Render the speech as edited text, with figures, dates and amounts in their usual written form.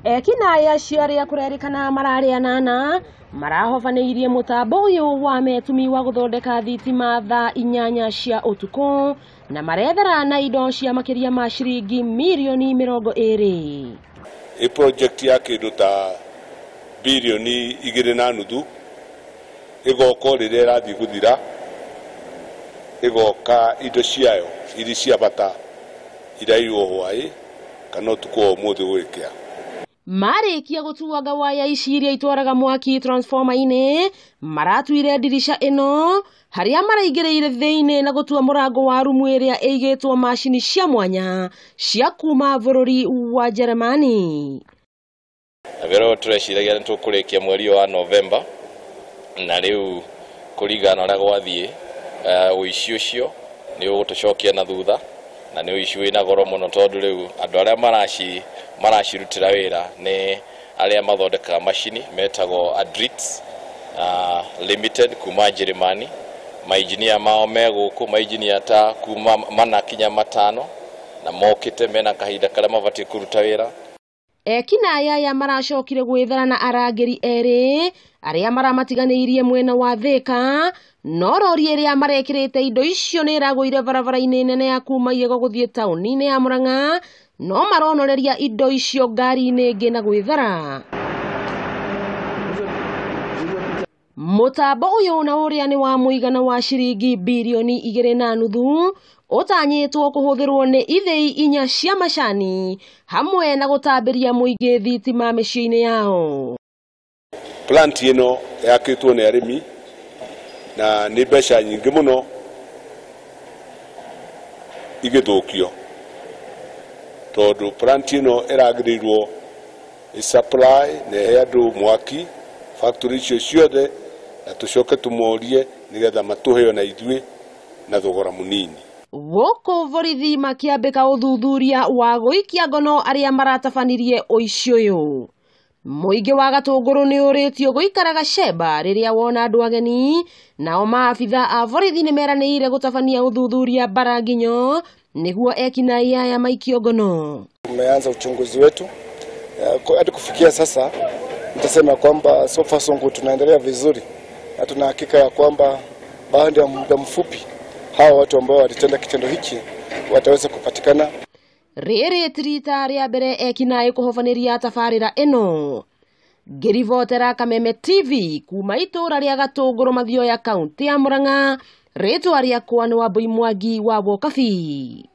Ekina ya ciaria kurerikana mararia nana marahofaneirie mutambo uyu wa metumi wa guthondeka thitima thaa 8 cia utuku na marethera na indo cia makiria ma ciringi milioni 20. E project ya kindu ta bilioni 2.5 igoko riria rathi guthira igoka indo ciayo iri cia bata ira irohwai kana utuku umuthi gwikia Marikia gutuaga waya ici iria itwaraga mwaki transformer-ini maratuire dirisha ino haria maraigĩrĩire thĩinĩ na gutua murango wa rumu iria ĩigĩtwo mashini cia mwanya cia kuma bũrũri wa Jeremani. Abero tureciiragia nĩ tũkũrĩkia mweri wa November na rĩu kũringana na ũrĩa gwathiĩ ũici ũcio nĩ ũgũtũcokia na thutha na nĩ ũici wĩna goro mũno tondũ rĩu andũ arĩa maracirutĩra wĩra nĩ arĩa mathondekaga mashini metagwo Adrix Limited kuma Jeremani. Mainjinia mao megũkũ, mainjinia ta kuma 4 kinya 5 na mokĩte mena kahinda karĩa mabatiĩ kũruta wĩra. Ekina ya maracokire gwĩthara na arangĩri erĩ arĩa maramatiganĩirie mwena wa Thika, no rori ĩrĩa marekĩrĩte indo icio nĩ ĩragũire barabara-inĩ nene ya kuma Igego gũthiĩ taũni-inĩ ya Murang'a, no maronoreria indo icio ngari-inĩ ĩngĩ na gwĩthara. Mutambo uyu na ũrĩa nĩ wa mũigana wa ciringi bilioni 2.5 utanyĩtwo kuhuthirwo nĩ ithĩi 4 cia macani hamwe na gũtambĩria mũingĩ thitima mĩciĩ-inĩ yao. Plant ino yakĩtwo nĩ arĩmi na nĩ mbeca nyingĩ mũno igĩthũkio tondũ plant ino ĩragĩrĩirwo supply na andũ mwaki factory icio ciothe na tucoke tumorie nigetha matuheo na ithuĩ na thogora munini. Gũkũ borithi makĩambĩka ũthuthuria wa gũikia ngono arĩa maratabanirie ũici ũyũ. Mũingĩ wa Gatũngũrũ nĩ ũrĩtio gũikara gacemba rĩrĩa wona andũ ageni, nao maabitha a borithi nĩ meranĩire gũtabania ũthuthuria Baranginyo nĩguo ekina aya maikio ngono. Tumeanza uchunguzi wetu hadi kufikia sasa. Nitasema kwamba so far so good, tunaendelea vizuri na tuna hakika ya kwamba baada ya muda mfupi hao watu ambao walitenda kitendo hiki wataweza kupatikana. Rĩrĩ trita rĩa mbere ekina kuhofanĩria tabarĩra ĩno. Ngĩribotera Kameme TV kuma itũra rĩa Gatũngũrũ Mathioya kaunti ya Murang'a, rĩtwa rĩakwa nĩ Wambui Mwangi wa Wokabi.